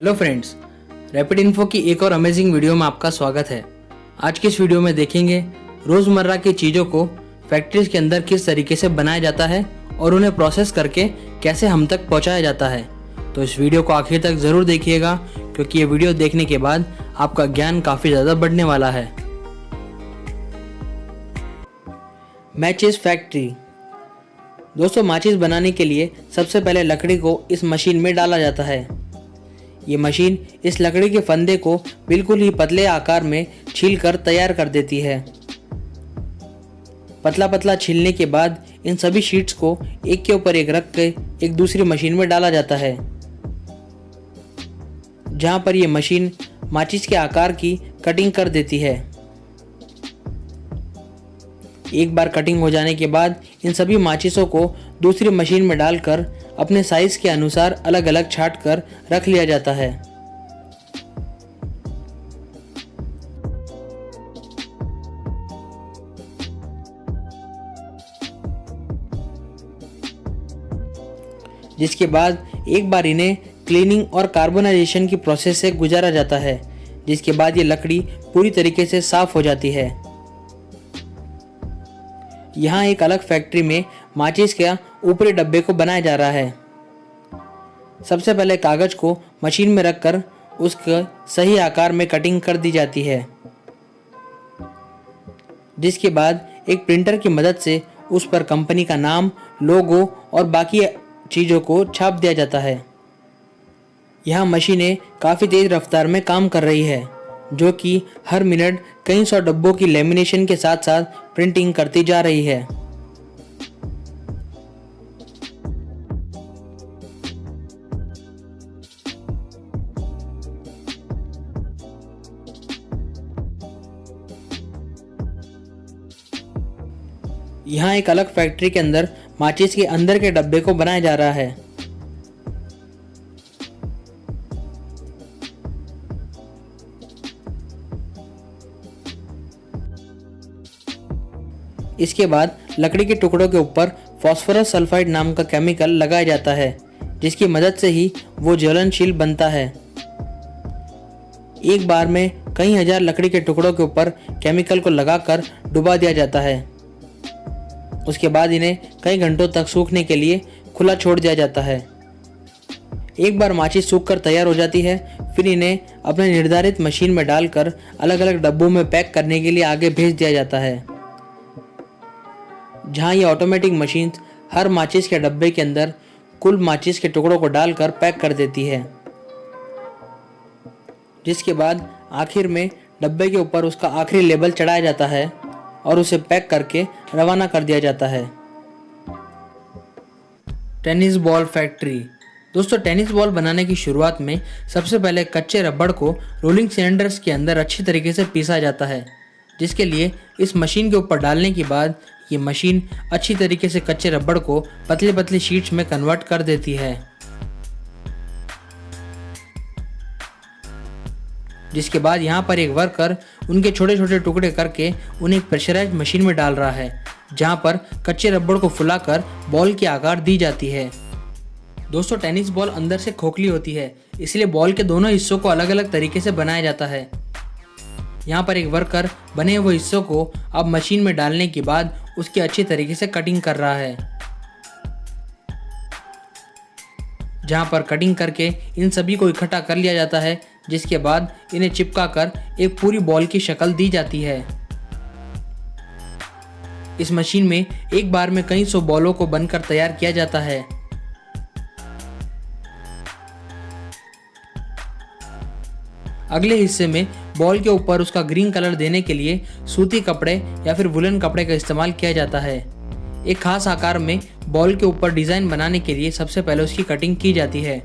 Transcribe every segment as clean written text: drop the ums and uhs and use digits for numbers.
Hello friends, rapid info की एक और अमेजिंग वीडियो में आपका स्वागत है। आज की इस वीडियो में देखेंगे रोज़मर्रा की चीज़ों को फैक्ट्रीज के अंदर किस तरीके से बनाया जाता है और उन्हें प्रोसेस करके कैसे हम तक पहुंचाया जाता है। तो इस वीडियो को आखिर तक ज़रूर देखिएगा, क्योंकि ये वीडियो देखने के बाद आपका ज्ञान काफ़ी ज़्यादा बढ़ने वाला है। Matches factory. दोस्तों, माचिस बनाने के लिए सबसे पहले लकड़ी को इस मशीन में डाला जाता है। ये मशीन इस लकड़ी के फंदे को बिल्कुल ही पतले आकार में छीलकर तैयार कर देती है। पतला पतला छीलने के बाद इन सभी शीट्स को एक के ऊपर एक रख के एक दूसरी मशीन में डाला जाता है, जहां पर यह मशीन माचिस के आकार की कटिंग कर देती है। एक बार कटिंग हो जाने के बाद इन सभी माचिसों को दूसरी मशीन में डालकर अपने साइज के अनुसार अलग अलग छांट कर रख लिया जाता है। जिसके बाद एक बार इन्हें क्लीनिंग और कार्बोनाइजेशन की प्रोसेस से गुजारा जाता है, जिसके बाद ये लकड़ी पूरी तरीके से साफ हो जाती है। यहाँ एक अलग फैक्ट्री में माचिस के ऊपरी डब्बे को बनाया जा रहा है। सबसे पहले कागज को मशीन में रखकर उसका सही आकार में कटिंग कर दी जाती है, जिसके बाद एक प्रिंटर की मदद से उस पर कंपनी का नाम, लोगो और बाकी चीज़ों को छाप दिया जाता है। यहाँ मशीनें काफ़ी तेज रफ्तार में काम कर रही है, जो कि हर मिनट कई सौ डब्बों की लेमिनेशन के साथ साथ प्रिंटिंग करती जा रही है। यहाँ एक अलग फैक्ट्री के अंदर माचिस के अंदर के डब्बे को बनाया जा रहा है। इसके बाद लकड़ी के टुकड़ों के ऊपर फास्फोरस सल्फाइड नाम का केमिकल लगाया जाता है, जिसकी मदद से ही वो ज्वलनशील बनता है। एक बार में कई हजार लकड़ी के टुकड़ों के ऊपर केमिकल को लगाकर डुबा दिया जाता है। उसके बाद इन्हें कई घंटों तक सूखने के लिए खुला छोड़ दिया जाता है। एक बार माचिस सूखकर तैयार हो जाती है, फिर इन्हें अपने निर्धारित मशीन में डालकर अलग अलग डब्बों में पैक करने के लिए आगे भेज दिया जाता है, जहां ये ऑटोमेटिक मशीन हर माचिस के डब्बे के अंदर कुल माचिस के टुकड़ों को डालकर पैक कर देती है। जिसके बाद आखिर में डब्बे के ऊपर उसका आखिरी लेबल चढ़ाया जाता है और उसे पैक करके रवाना कर दिया जाता है। Tennis ball factory. दोस्तों, टेनिस बॉल बनाने की शुरुआत में सबसे पहले कच्चे रबड़ को रोलिंग सिलेंडर्स के अंदर अच्छी तरीके से पीसा जाता है, जिसके लिए इस मशीन के ऊपर डालने के बाद ये मशीन अच्छी तरीके से कच्चे रबड़ को पतले पतले शीट्स में कन्वर्ट कर देती है। जिसके बाद यहाँ पर एक वर्कर उनके छोटे छोटे टुकड़े करके उन्हें प्रेशराइज्ड मशीन में डाल रहा है, जहाँ पर कच्चे रबड़ को फुलाकर बॉल के आकार दी जाती है। दोस्तों, टेनिस बॉल अंदर से खोखली होती है, इसलिए बॉल के दोनों हिस्सों को अलग अलग तरीके से बनाया जाता है। यहाँ पर एक वर्कर बने हुए हिस्सों को अब मशीन में डालने के बाद उसकी अच्छी तरीके से कटिंग कर रहा है, जहाँ पर कटिंग करके इन सभी को इकट्ठा कर लिया जाता है, जिसके बाद इन्हें चिपका कर एक पूरी बॉल की शक्ल दी जाती है। इस मशीन में एक बार में कई सौ बॉलों को बनकर तैयार किया जाता है। अगले हिस्से में बॉल के ऊपर उसका ग्रीन कलर देने के लिए सूती कपड़े या फिर वुलन कपड़े का इस्तेमाल किया जाता है। एक खास आकार में बॉल के ऊपर डिजाइन बनाने के लिए सबसे पहले उसकी कटिंग की जाती है।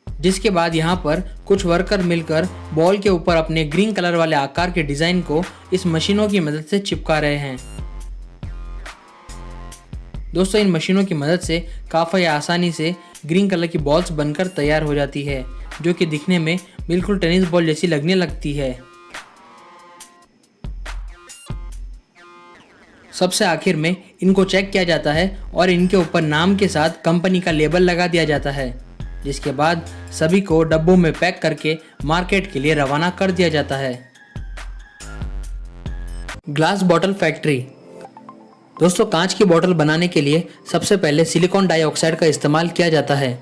जिसके बाद यहाँ पर कुछ वर्कर मिलकर बॉल के ऊपर अपने ग्रीन कलर वाले आकार के डिजाइन को इस मशीनों की मदद से चिपका रहे हैं। दोस्तों, इन मशीनों की मदद से काफ़ी आसानी से ग्रीन कलर की बॉल्स बनकर तैयार हो जाती है, जो कि दिखने में बिल्कुल टेनिस बॉल जैसी लगने लगती है। सबसे आखिर में इनको चेक किया जाता है और इनके ऊपर नाम के साथ कंपनी का लेबल लगा दिया जाता है, जिसके बाद सभी को डब्बों में पैक करके मार्केट के लिए रवाना कर दिया जाता है। Glass bottle factory. दोस्तों, कांच की बोतल बनाने के लिए सबसे पहले सिलिकॉन डाइऑक्साइड का इस्तेमाल किया जाता है।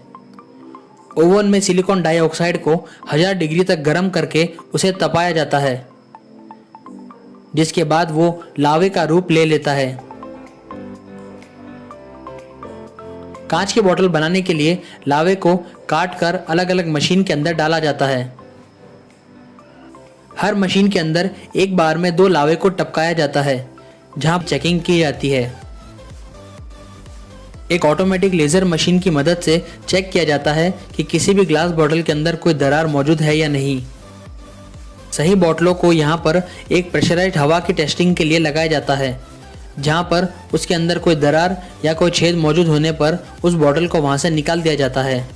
ओवन में सिलिकॉन डाइऑक्साइड को 1000 डिग्री तक गर्म करके उसे तपाया जाता है, जिसके बाद वो लावे का रूप ले लेता है। कांच की बोतल बनाने के लिए लावे को काट कर अलग अलग मशीन के अंदर डाला जाता है। हर मशीन के अंदर एक बार में 2 लावे को टपकाया जाता है, जहां चेकिंग की जाती है। एक ऑटोमेटिक लेजर मशीन की मदद से चेक किया जाता है कि किसी भी ग्लास बॉटल के अंदर कोई दरार मौजूद है या नहीं। सही बोतलों को यहाँ पर एक प्रेशराइज्ड हवा की टेस्टिंग के लिए लगाया जाता है, जहाँ पर उसके अंदर कोई दरार या कोई छेद मौजूद होने पर उस बोतल को वहाँ से निकाल दिया जाता है,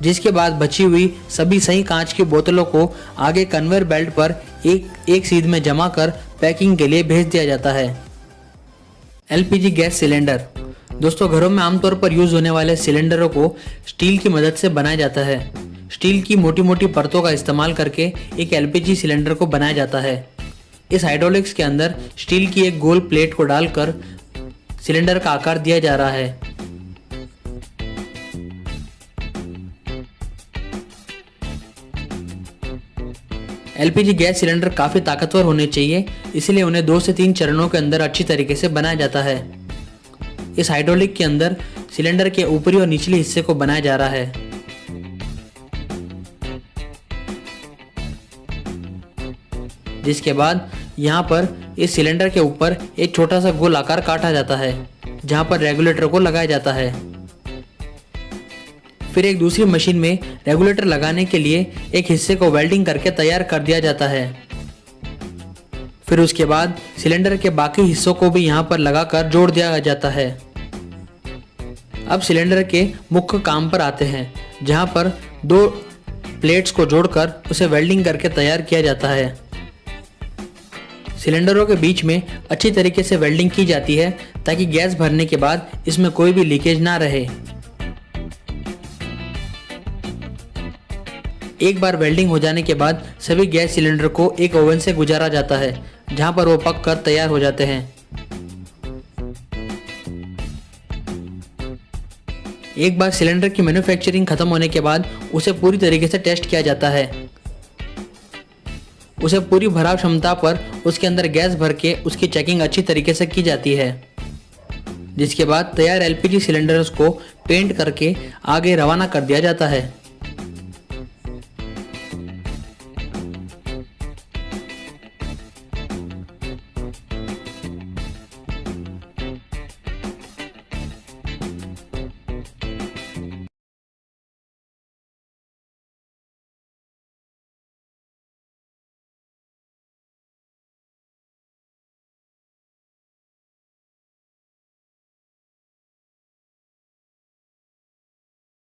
जिसके बाद बची हुई सभी सही कांच की बोतलों को आगे कन्वेयर बेल्ट पर एक सीध में जमा कर पैकिंग के लिए भेज दिया जाता है। LPG gas cylinder. दोस्तों, घरों में आमतौर पर यूज होने वाले सिलेंडरों को स्टील की मदद से बनाया जाता है। स्टील की मोटी मोटी परतों का इस्तेमाल करके एक एलपीजी सिलेंडर को बनाया जाता है। इस हाइड्रोलिक्स के अंदर स्टील की एक गोल प्लेट को डालकर सिलेंडर का आकार दिया जा रहा है। एलपीजी गैस सिलेंडर काफी ताकतवर होने चाहिए, इसलिए उन्हें 2 से 3 चरणों के अंदर अच्छी तरीके से बनाया जाता है। इस हाइड्रोलिक के अंदर सिलेंडर के ऊपरी और निचले हिस्से को बनाया जा रहा है। जिसके बाद यहाँ पर इस सिलेंडर के ऊपर एक छोटा सा गोल आकार काटा जाता है, जहाँ पर रेगुलेटर को लगाया जाता है। फिर एक दूसरी मशीन में रेगुलेटर लगाने के लिए एक हिस्से को वेल्डिंग करके तैयार कर दिया जाता है। फिर उसके बाद सिलेंडर के बाकी हिस्सों को भी यहाँ पर लगाकर जोड़ दिया जाता है। अब सिलेंडर के मुख्य काम पर आते हैं, जहाँ पर 2 प्लेट्स को जोड़कर उसे वेल्डिंग करके तैयार किया जाता है। सिलेंडरों के बीच में अच्छी तरीके से वेल्डिंग की जाती है ताकि गैस भरने के बाद इसमें कोई भी लीकेज ना रहे। एक बार वेल्डिंग हो जाने के बाद सभी गैस सिलेंडर को एक ओवन से गुजारा जाता है, जहां पर वो पक कर तैयार हो जाते हैं। एक बार सिलेंडर की मैन्युफैक्चरिंग खत्म होने के बाद उसे पूरी तरीके से टेस्ट किया जाता है। उसे पूरी भराव क्षमता पर उसके अंदर गैस भर के उसकी चेकिंग अच्छी तरीके से की जाती है, जिसके बाद तैयार एलपीजी सिलेंडर्स को पेंट करके आगे रवाना कर दिया जाता है।